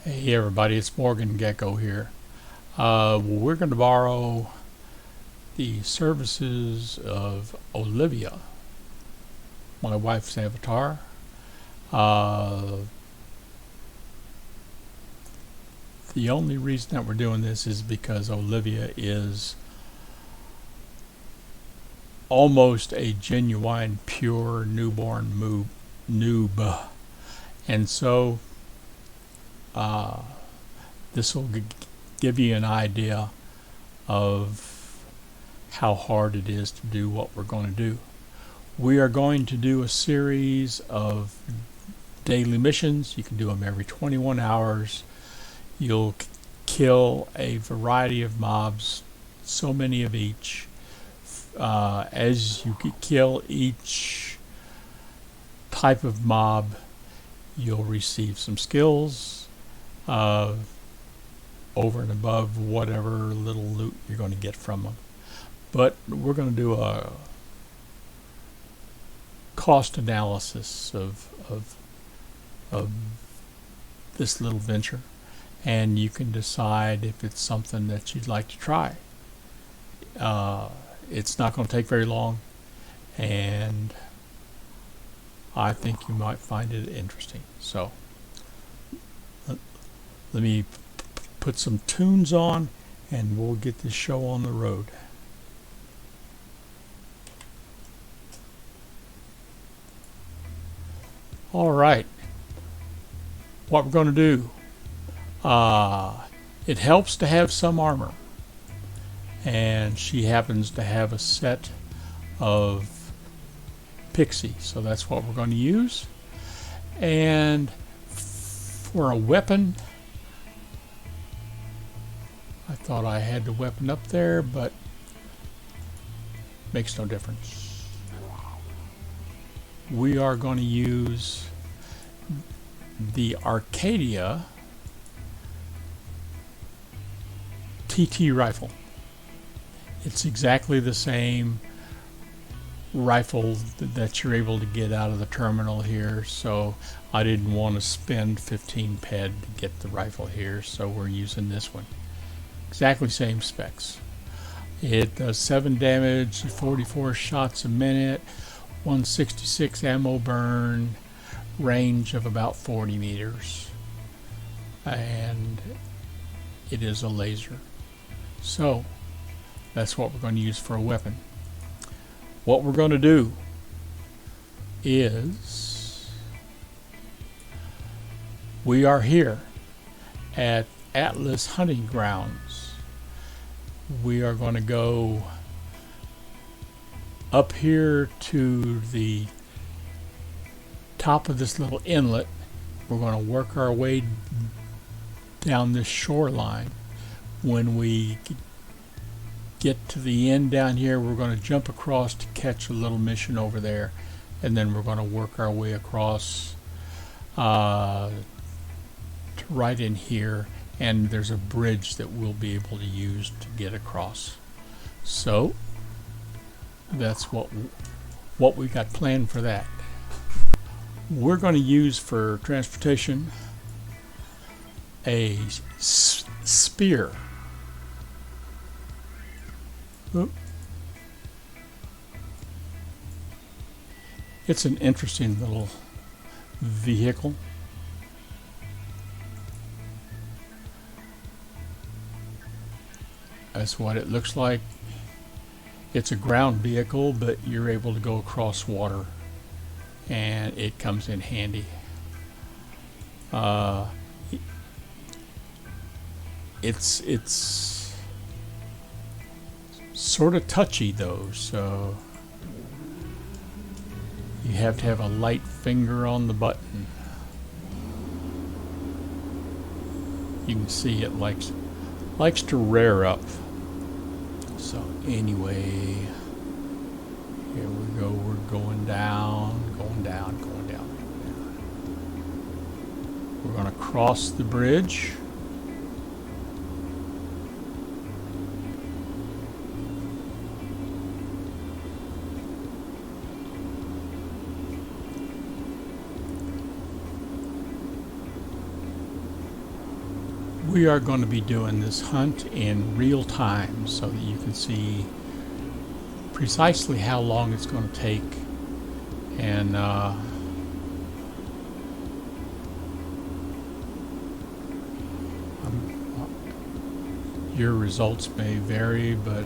Hey everybody, it's Morgan Gecko here. We're going to borrow the services of Olivia, my wife's avatar. The only reason that we're doing this is because Olivia is almost a genuine, pure newborn noob. And so this will give you an idea of how hard it is to do what we're going to do. We are going to do a series of daily missions. You can do them every 21 hours. You'll kill a variety of mobs, so many of each. As you kill each type of mob, you'll receive some skills over and above whatever little loot you're going to get from them. But we're going to do a cost analysis of this little venture, and you can decide if it's something that you'd like to try. It's not going to take very long, and I think you might find it interesting. So let me put some tunes on and we'll get this show on the road. All right, what we're going to do, it helps to have some armor, and she happens to have a set of pixie, so that's what we're going to use. And for a weapon, I thought I had the weapon up there, but makes no difference. We are going to use the Arcadia TT rifle. It's exactly the same rifle that you're able to get out of the terminal here, so I didn't want to spend 15 ped to get the rifle here, so we're using this one. Exactly same specs. It does 7 damage, 44 shots a minute, 166 ammo burn, range of about 40 meters, and it is a laser. So that's what we're going to use for a weapon. What we're going to do is, we are here at Atlas Hunting Grounds. We are going to go up here to the top of this little inlet. We're going to work our way down this shoreline. When we get to the end down here, we're going to jump across to catch a little mission over there, and then we're going to work our way across to right in here, and there's a bridge that we'll be able to use to get across. So that's what we got planned for that. We're going to use for transportation a spear. Oop. It's an interesting little vehicle. That's what it looks like. It's a ground vehicle, but you're able to go across water, and it comes in handy. It's sort of touchy though, so you have to have a light finger on the button. You can see it likes to rear up. So anyway, here we go. We're going down. We're going to cross the bridge. We are going to be doing this hunt in real time so that you can see precisely how long it's going to take, and your results may vary, but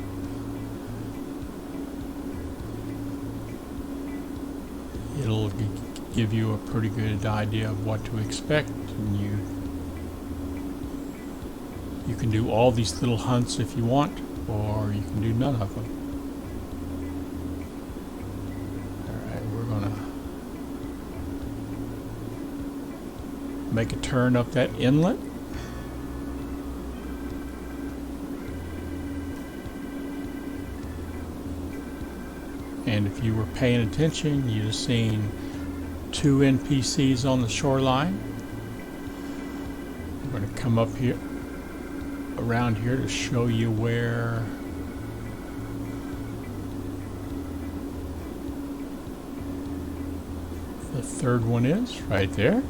it'll give you a pretty good idea of what to expect, and you can do all these little hunts if you want, or you can do none of them. Alright, we're gonna make a turn up that inlet. And if you were paying attention, you'd have seen 2 NPCs on the shoreline. I'm going to come up here, around here, to show you where the third one is, right there.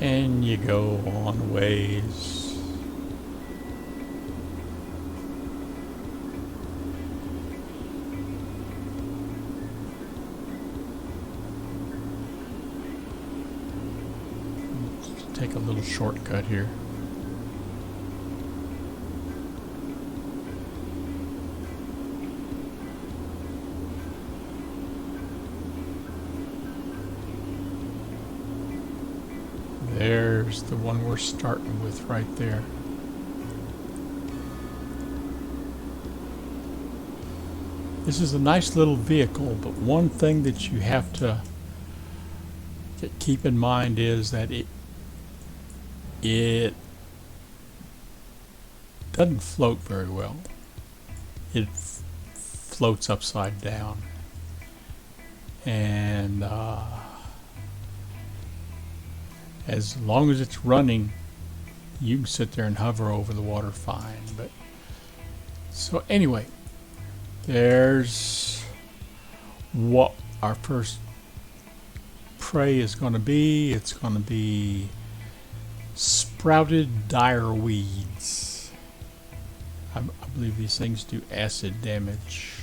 And you go on a ways. Let's take a little shortcut here. There's the one we're starting with right there. This is a nice little vehicle, but one thing that you have to keep in mind is that it doesn't float very well. It floats upside down, and as long as it's running, you can sit there and hover over the water fine. But so anyway, there's what our first prey is going to be. It's going to be sprouted dire weeds. I believe these things do acid damage.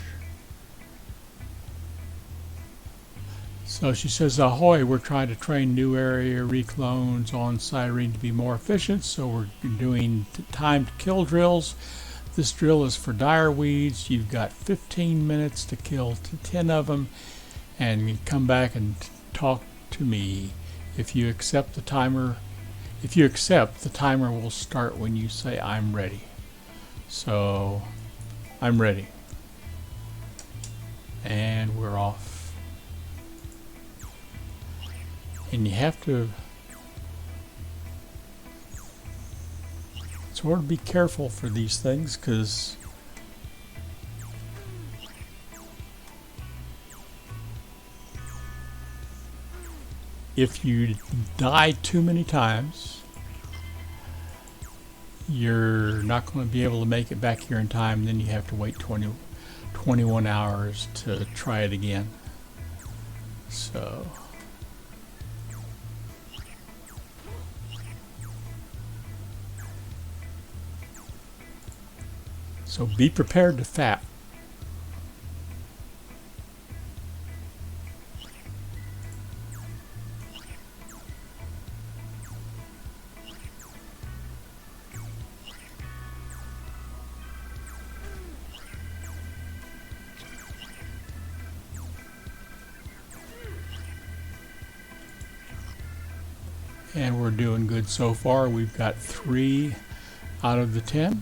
So she says, ahoy, we're trying to train new area reclones on Cyrene to be more efficient, so we're doing timed kill drills. This drill is for dire weeds. You've got 15 minutes to kill 10 of them, and you come back and talk to me. If you accept the timer, the timer will start when you say I'm ready. So I'm ready. And we're off. And you have to sort of be careful for these things, because if you die too many times, you're not going to be able to make it back here in time. Then you have to wait 21 hours to try it again. So be prepared to fap. And we're doing good so far. We've got 3 out of the 10.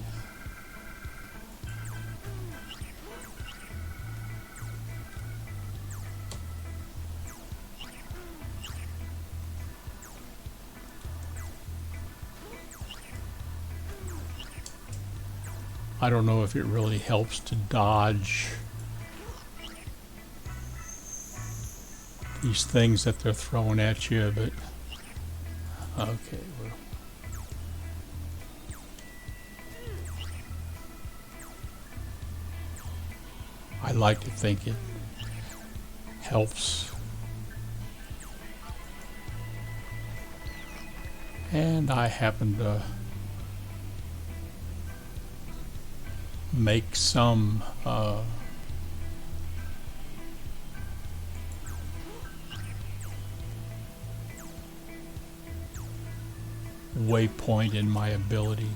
I don't know if it really helps to dodge these things that they're throwing at you, but okay. Well, I like to think it helps. And I happen to make some waypoint in my abilities.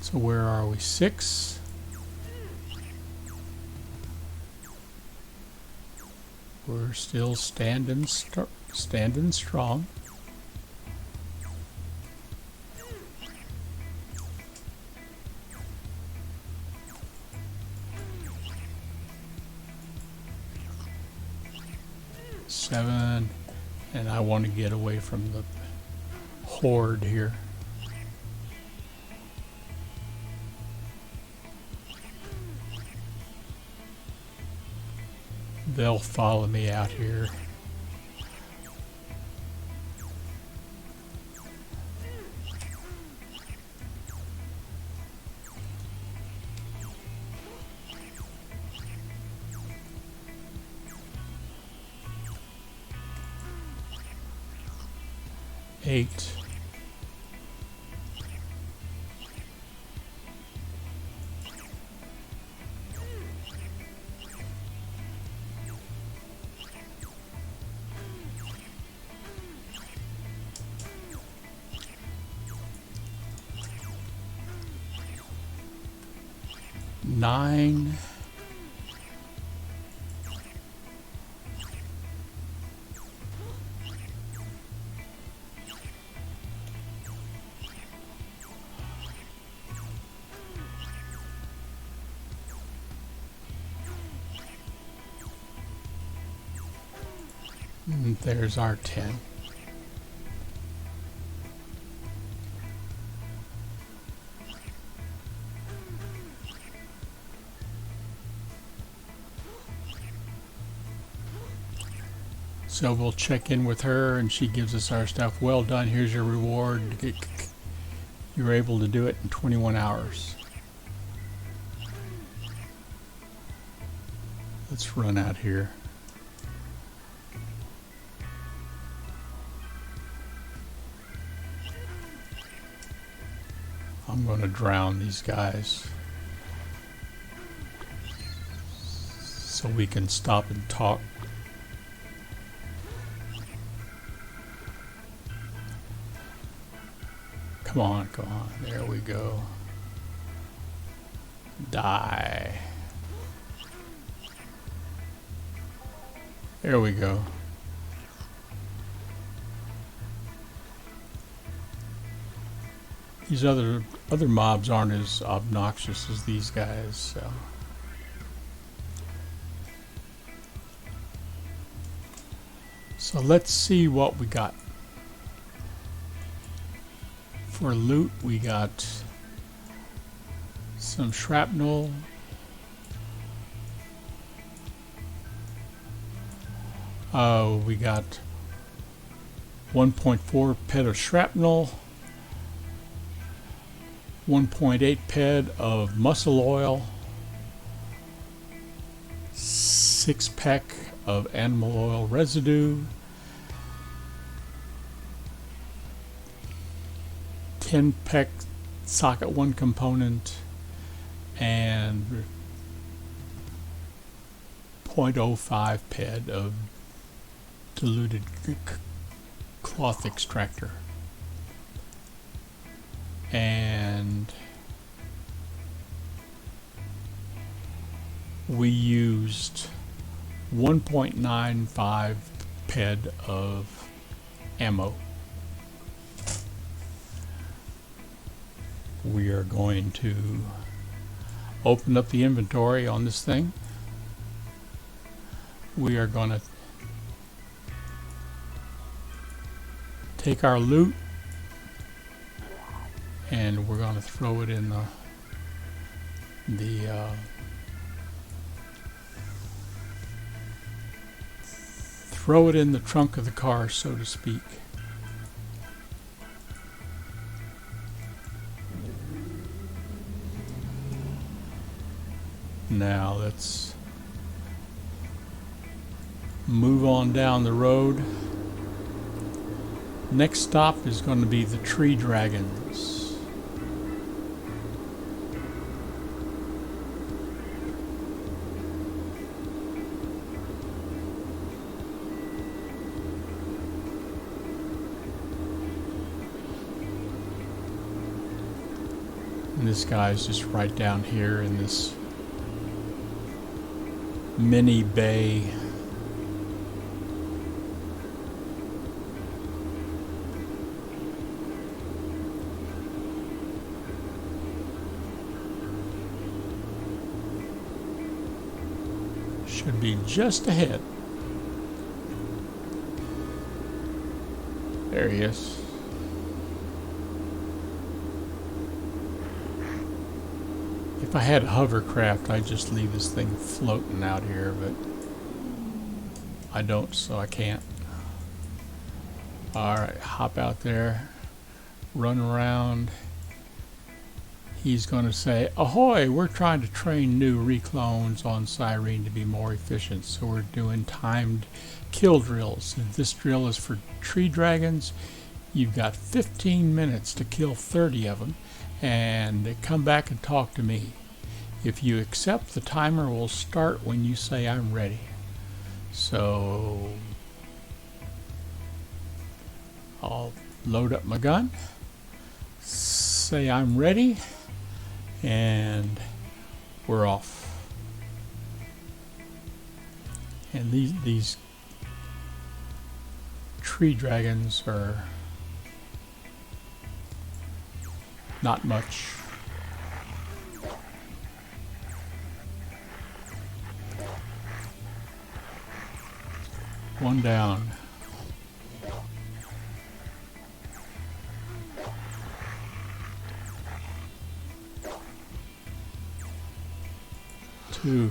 So where are we? 6. We're still standing strong. Seven, and I want to get away from the horde here. They'll follow me out here. Eight. Nine. And there's our 10. So we'll check in with her and she gives us our stuff. Well done, here's your reward. You were able to do it in 21 hours. Let's run out here. I'm going to drown these guys so we can stop and talk. Come on, come on. There we go. Die. There we go. These other mobs aren't as obnoxious as these guys, so. So let's see what we got. For loot, we got some shrapnel. We got 1.4 ped of shrapnel, 1.8 ped of muscle oil, 6 peck of animal oil residue, 10 peck socket 1 component, and 0.05 ped of diluted cloth extractor. And we used 1.95 ped of ammo. We are going to open up the inventory on this thing. We are going to take our loot and we're going to throw it in the trunk of the car, so to speak. Now let's move on down the road. Next stop is going to be the tree dragons. And this guy's just right down here in this mini bay. Should be just ahead. There he is. If I had a hovercraft, I'd just leave this thing floating out here, but I don't, so I can't. Alright, hop out there, run around. He's going to say, ahoy, we're trying to train new reclones on Cyrene to be more efficient, so we're doing timed kill drills. And this drill is for tree dragons. You've got 15 minutes to kill 30 of them, and come back and talk to me. If you accept, the timer will start when you say I'm ready. So I'll load up my gun, say I'm ready, and we're off. And these tree dragons are not much. One down. Two.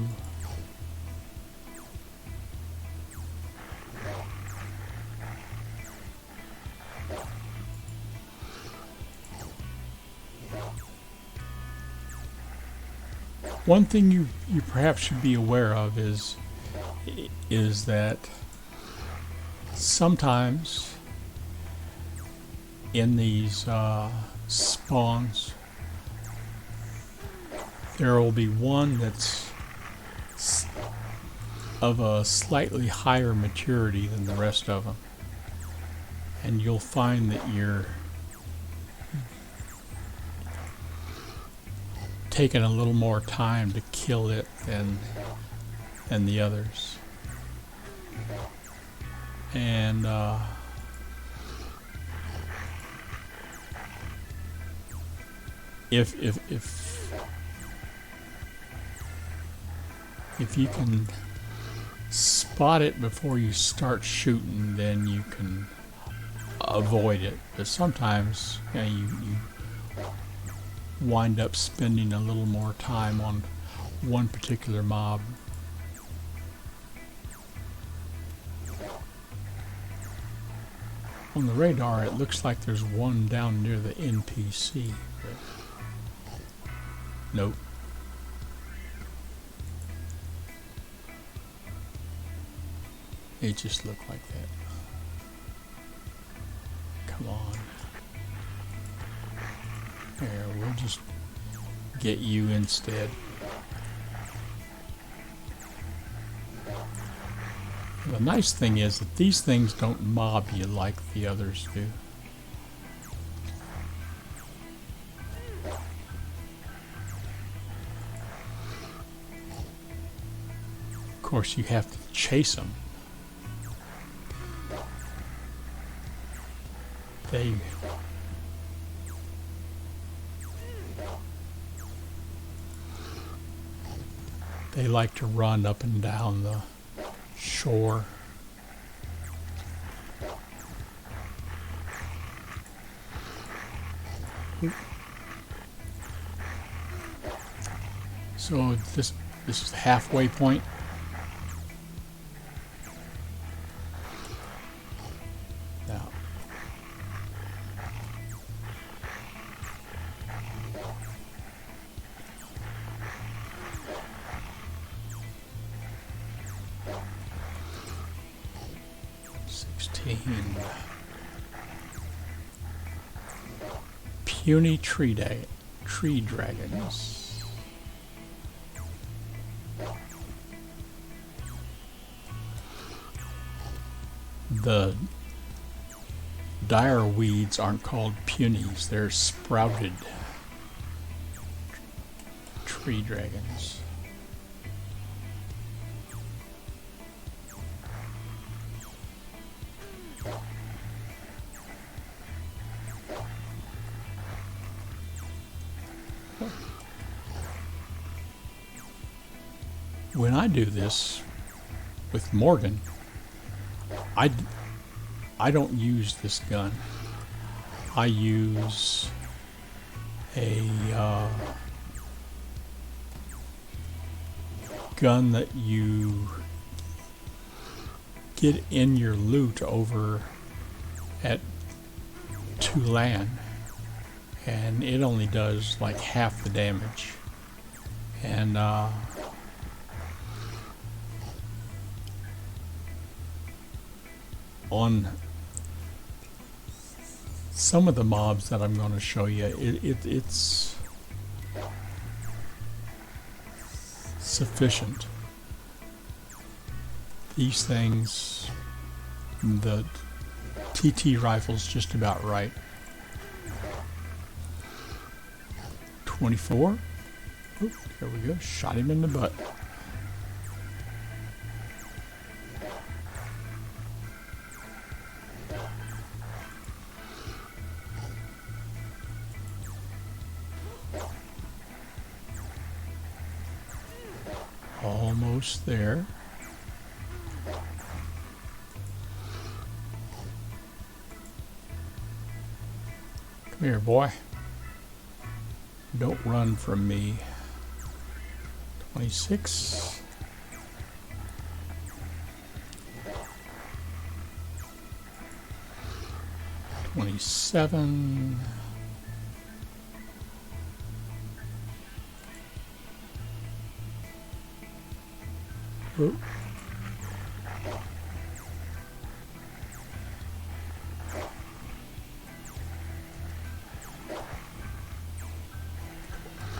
One thing you perhaps should be aware of is that sometimes in these spawns there will be one that's of a slightly higher maturity than the rest of them, and you'll find that you're taking a little more time to kill it than the others. And if you can spot it before you start shooting, then you can avoid it. But sometimes you wind up spending a little more time on one particular mob. On the radar, it looks like there's one down near the NPC, but nope. It just looked like that. Come on. There, we'll just get you instead. The nice thing is that these things don't mob you like the others do. Of course, you have to chase them. They like to run up and down the shore. So this is the halfway point. Now, 14. Puny tree dragons. The dire weeds aren't called punies, they're sprouted tree dragons. When I do this with Morgan, I don't use this gun. I use a gun that you get in your loot over at Tulane, and it only does like half the damage. And on some of the mobs that I'm going to show you, it's sufficient. These things, the TT rifle's just about right. 24. Oop, there we go. Shot him in the butt. Almost there. Come here, boy. Don't run from me. 26. 27. Oop.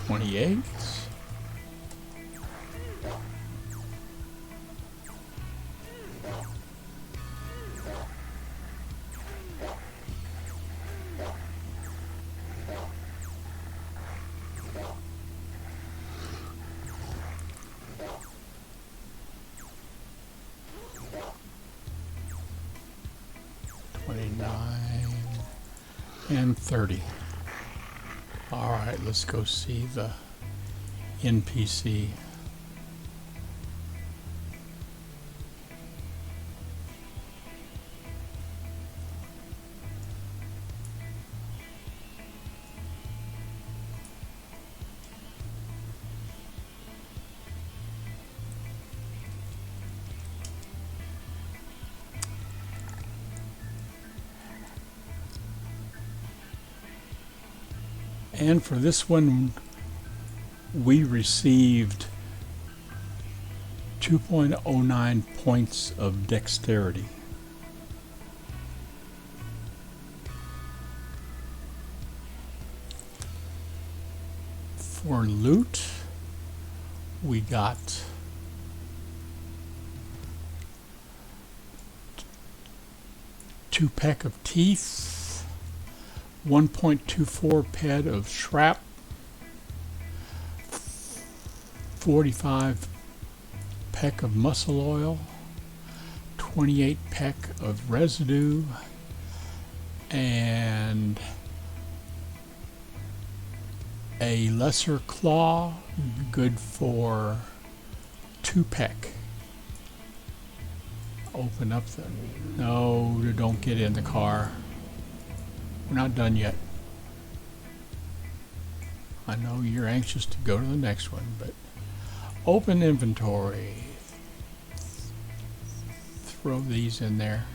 28. 29 and 30. All right, let's go see the NPC. And for this one, we received 2.09 points of dexterity. For loot, we got two peck of teeth, 1.24 ped of shrap, 45 peck of muscle oil, 28 peck of residue, and a lesser claw, good for 2 peck. Open up the... No, don't get in the car. We're not done yet. I know you're anxious to go to the next one, but open inventory. Throw these in there.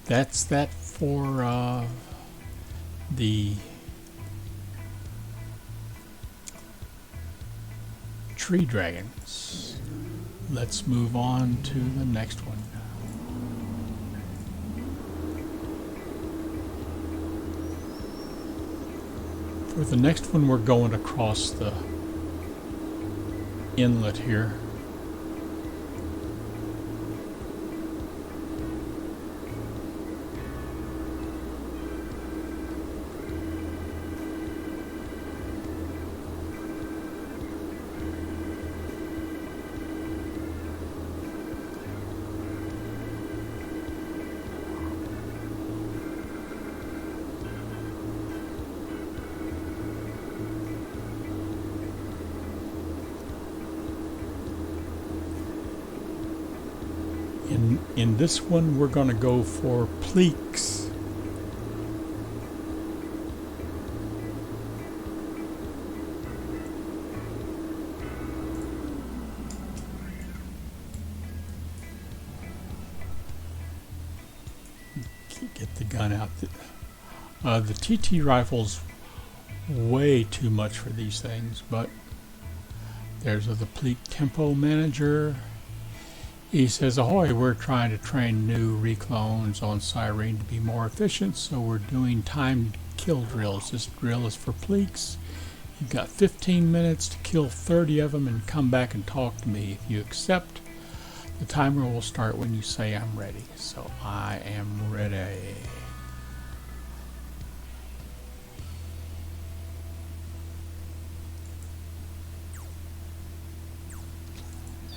that's that for the tree dragons. Let's move on to the next one. For the next one, we're going across the inlet here. In this one, we're going to go for pleeks. Get the gun out. The TT rifle's way too much for these things, but there's the pleek tempo manager. He says, ahoy, we're trying to train new reclones on Cyrene to be more efficient, so we're doing timed kill drills. This drill is for pleeks. You've got 15 minutes to kill 30 of them and come back and talk to me. If you accept, the timer will start when you say I'm ready. So I am ready.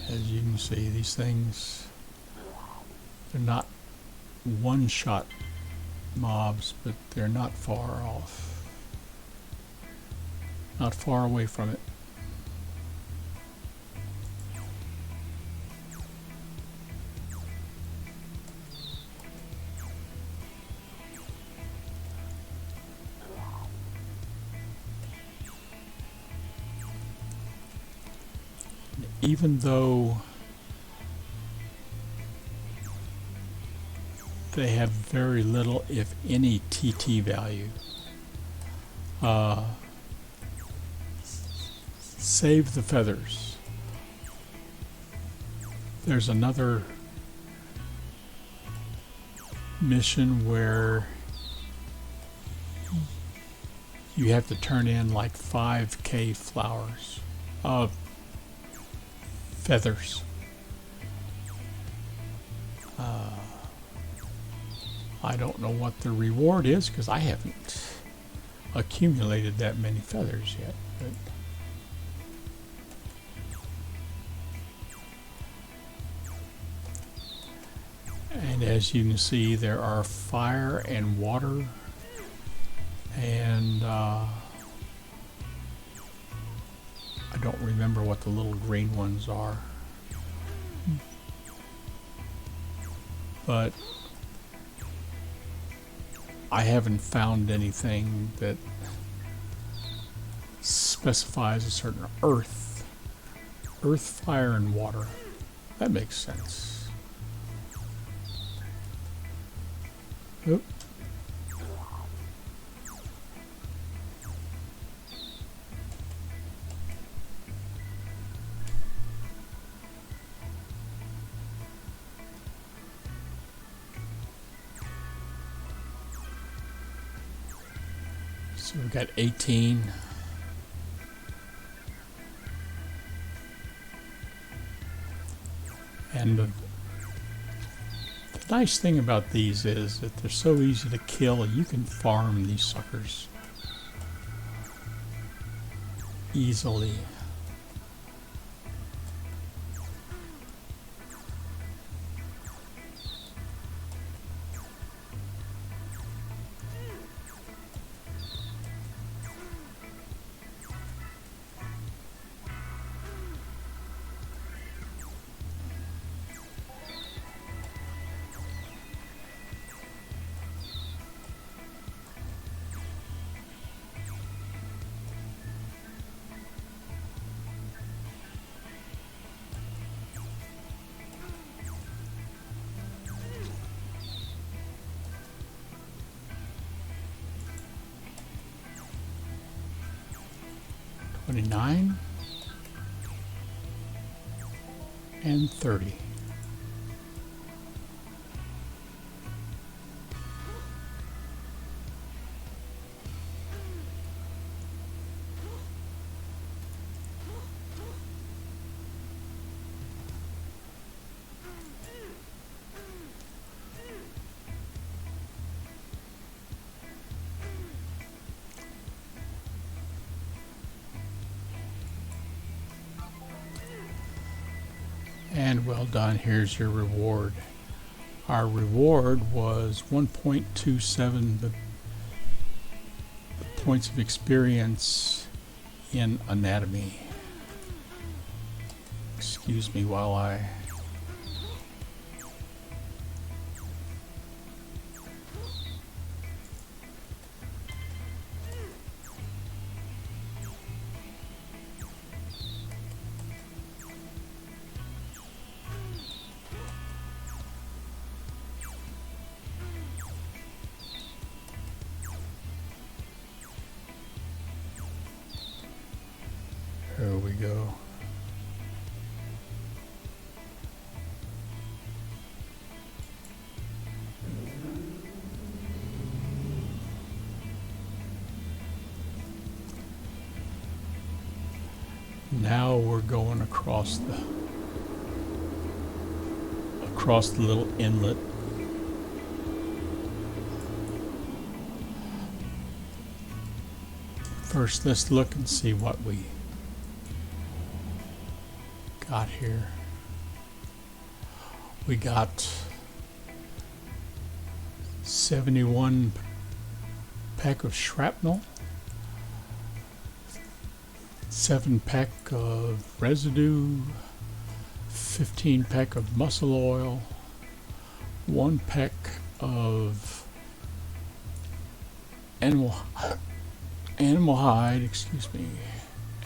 As you can see, these things, they're not one-shot mobs, but they're not far off. Not far away from it. Even though they have very little, if any, TT value, save the feathers. There's another mission where you have to turn in like 5k flowers of feathers. I don't know what the reward is because I haven't accumulated that many feathers yet. And as you can see, there are fire and water and I don't remember what the little green ones are, but I haven't found anything that specifies a certain earth, fire, and water. That makes sense. Oop. So we've got 18. And the nice thing about these is that they're so easy to kill. You can farm these suckers easily. 29 and 30. And well done, here's your reward. Our reward was 1.27 the points of experience in anatomy. Excuse me while I There we go. Now we're going across the little inlet. First, let's look and see what we got here. We got 71 pack of shrapnel, 7 pack of residue, 15 pack of muscle oil, 1 pack of animal hide, excuse me,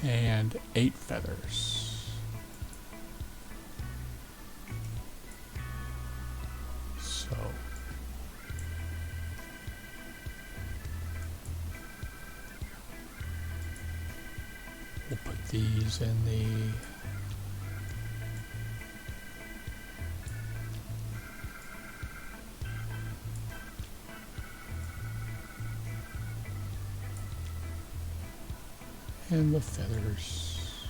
and 8 feathers. So we'll put these in the feathers.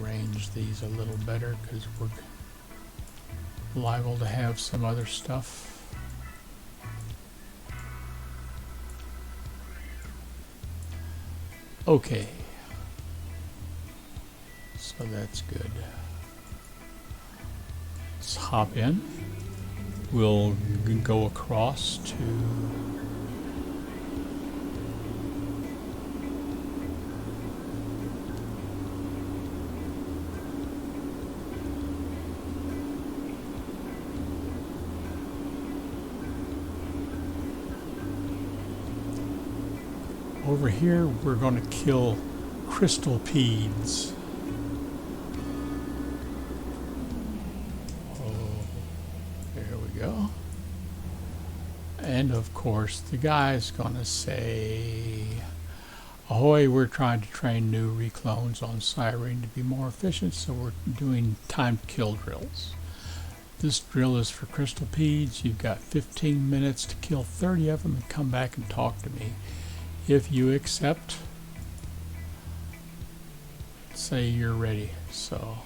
Arrange these a little better because we're liable to have some other stuff. Okay, so that's good. Let's hop in. We'll go across to over here. We're going to kill crystal pedes. Oh, there we go. And of course the guy's going to say, ahoy, we're trying to train new reclones on Cyrene to be more efficient, so we're doing time to kill drills. This drill is for crystal pedes. You've got 15 minutes to kill 30 of them and come back and talk to me. If you accept, say you're ready. So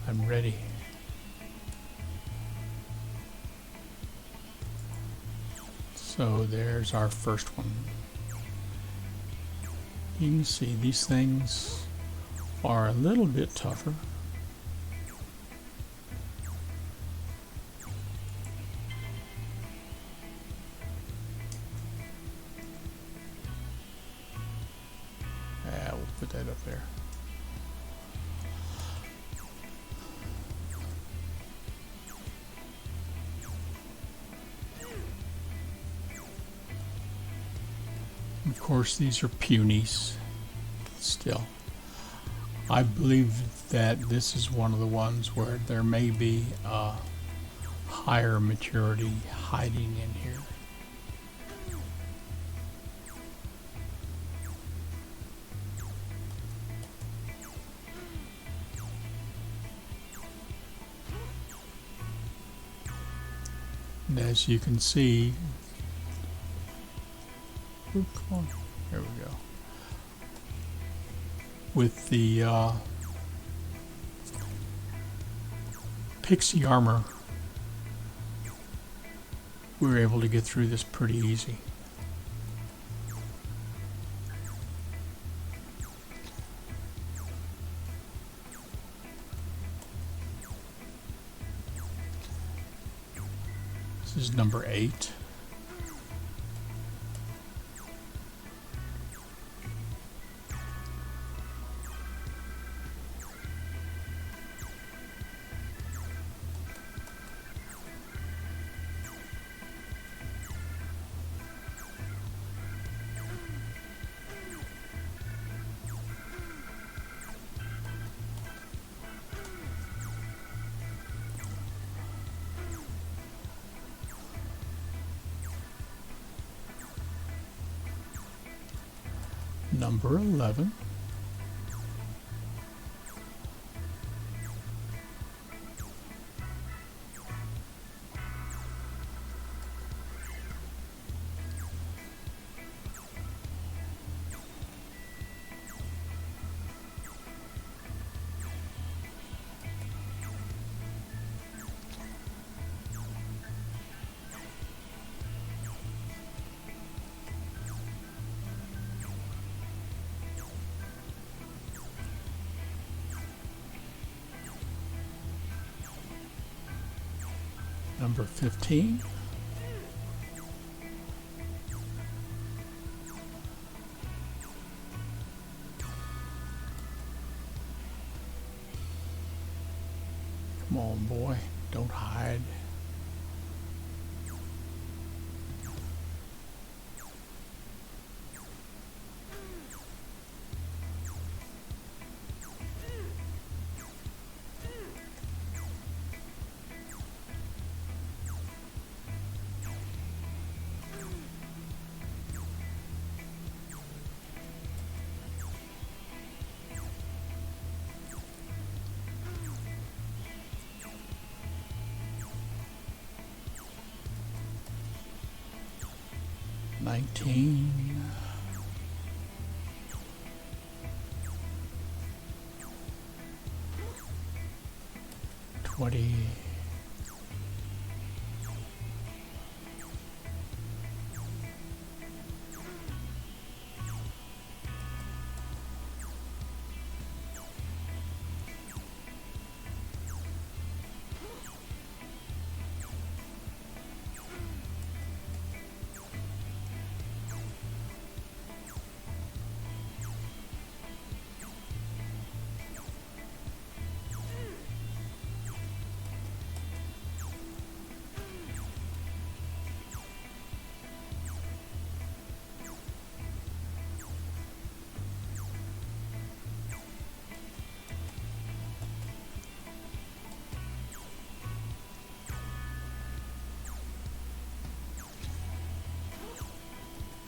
I'm ready. So there's our first one. You can see these things are a little bit tougher. Put that up there. Of course, these are punies. Still, I believe that this is one of the ones where there may be a higher maturity hiding in here. And as you can see, come on, there we go. With the pixie armor, we were able to get through this pretty easy. This is number 8. Number 11. Number 15. Come on, boy, don't hide. Nineteen. 20.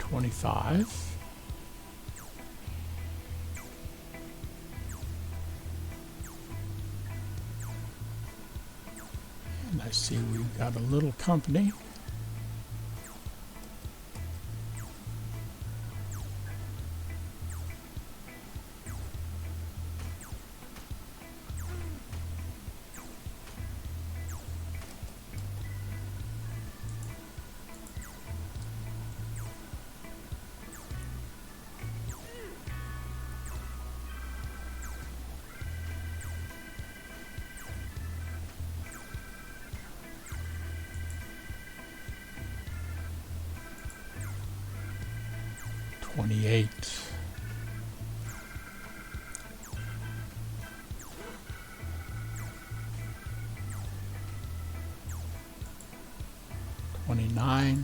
25. And I see we've got a little company. $28. $29.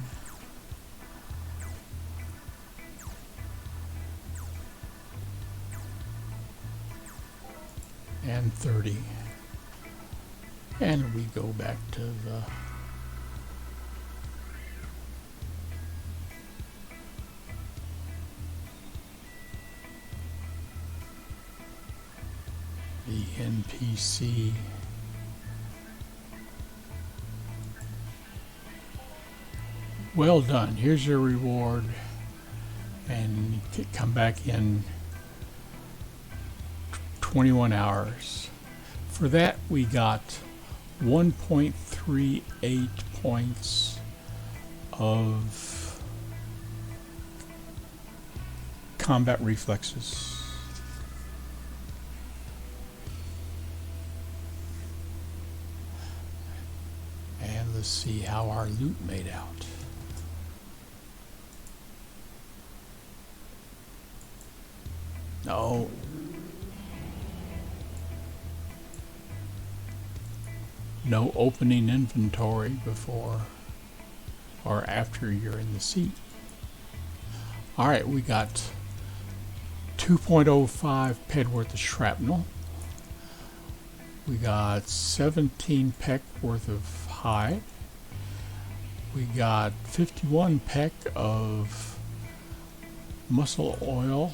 And $30. And we go back to the NPC. Well done. Here's your reward, and you can come back in 21 hours. For that, we got 1.38 points of combat reflexes. And let's see how our loot made out. No. No opening inventory before or after you're in the seat. Alright, we got 2.05 ped worth of shrapnel. We got 17 peck worth of hide. We got 51 peck of muscle oil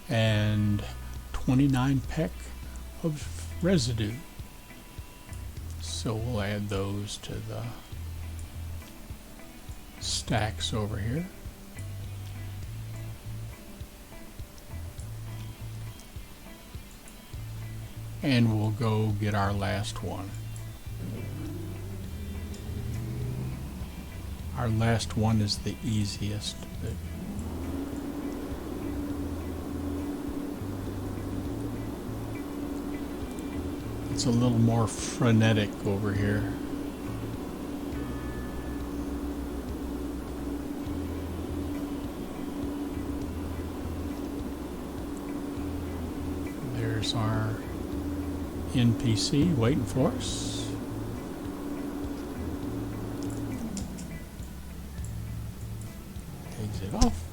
and 29 peck of residue. So we'll add those to the stacks over here. And we'll go get our last one. Our last one is the easiest. It's a little more frenetic over here. There's our NPC waiting for us. Exit off.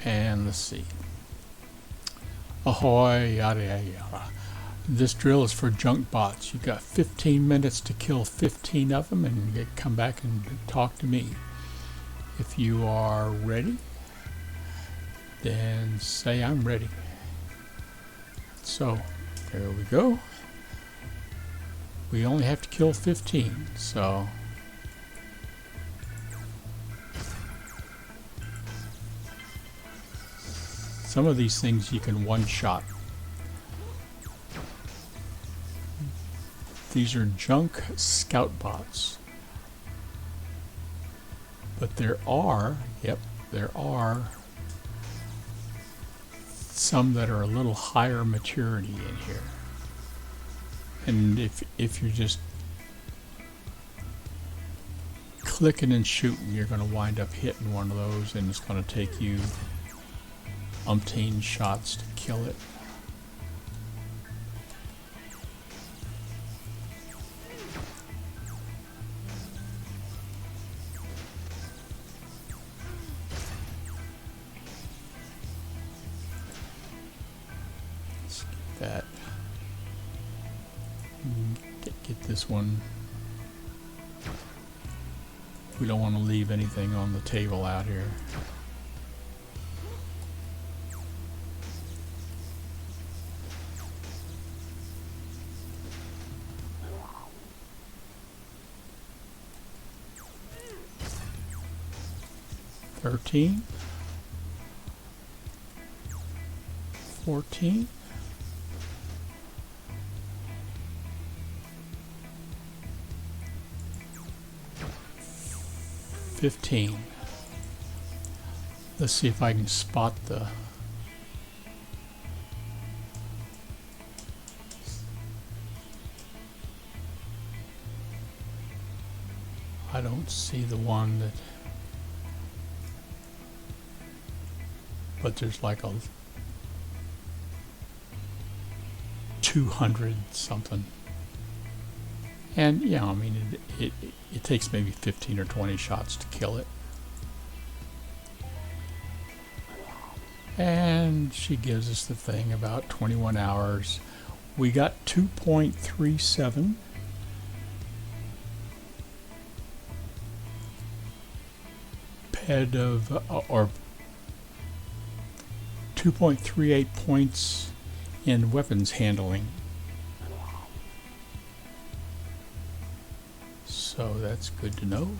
And let's see. Ahoy, yada yada yada. This drill is for junk bots. You've got 15 minutes to kill 15 of them and you come back and talk to me. If you are ready, then say I'm ready. So, there we go. We only have to kill 15, so some of these things you can one-shot. These are junk scout bots. But there are some that are a little higher maturity in here. And if you're just clicking and shooting, you're going to wind up hitting one of those, and it's going to take you umpteen shots to kill it. Let's get that. Get this one. We don't want to leave anything on the table out here. $13, $14, $15. Let's see if I can spot the I don't see the one that, but there's like a 200 something. And yeah, I mean, it takes maybe 15 or 20 shots to kill it. And she gives us the thing about 21 hours. We got 2.37. PED of, or 2.38 points in weapons handling. So that's good to know.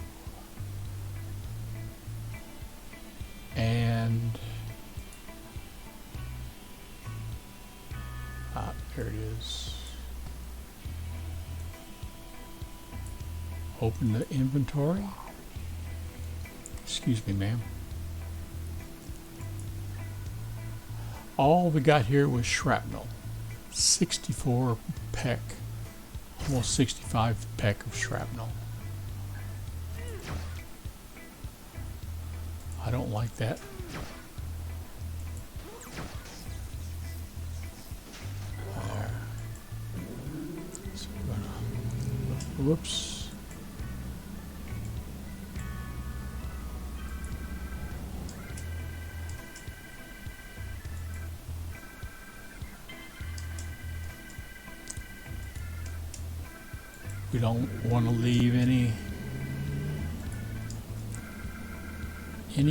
And there it is. Open the inventory. Excuse me, ma'am. All we got here was shrapnel. 64 peck, almost 65 peck of shrapnel. I don't like that. There. So we're gonna, whoops. We don't want to leave any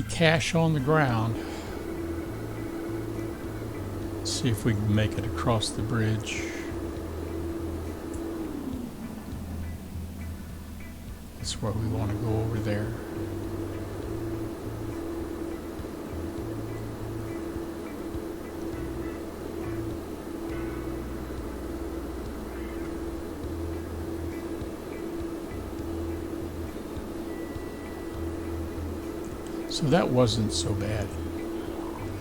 cash on the ground. Let's see if we can make it across the bridge. That's where we want to go, over there. So that wasn't so bad.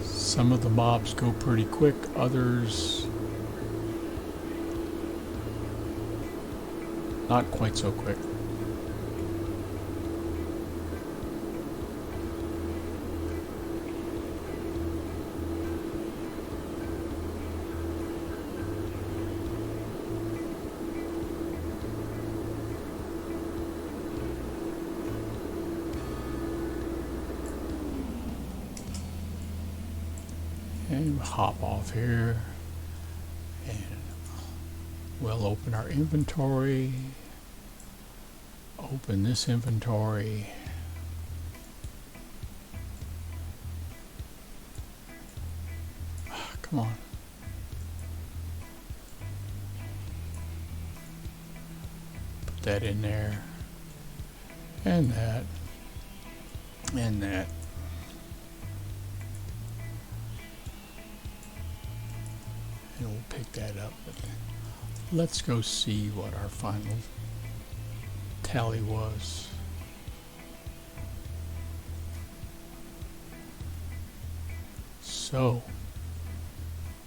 Some of the mobs go pretty quick, others not quite so quick. And we'll hop off here, and we'll open our inventory, open this inventory, come on, put that in there, and that, and that. And we'll pick that up. But let's go see what our final tally was. So,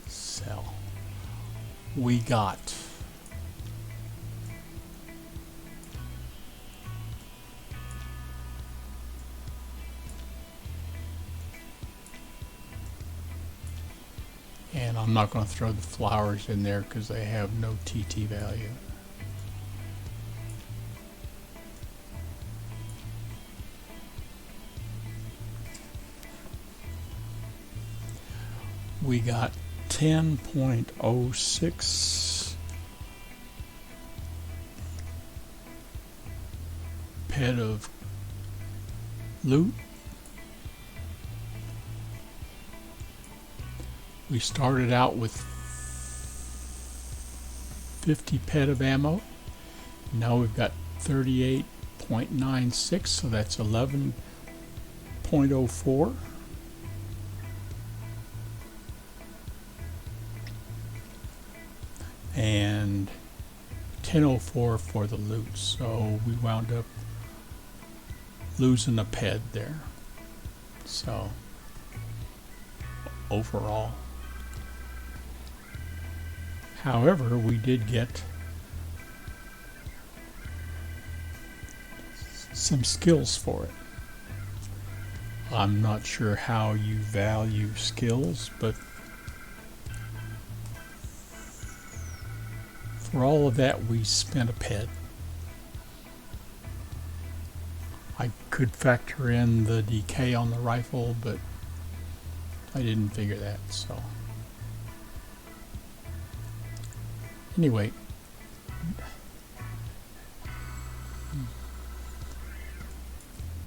sell. We got and I'm not going to throw the flowers in there because they have no TT value. We got 10.06 pet of loot. We started out with 50 pet of ammo. Now we've got 38.96, so that's 11.04. And 10.04 for the loot. So we wound up losing a ped there. So overall. However, we did get some skills for it. I'm not sure how you value skills, but for all of that, we spent a ped. I could factor in the decay on the rifle, but I didn't figure that, so. Anyway,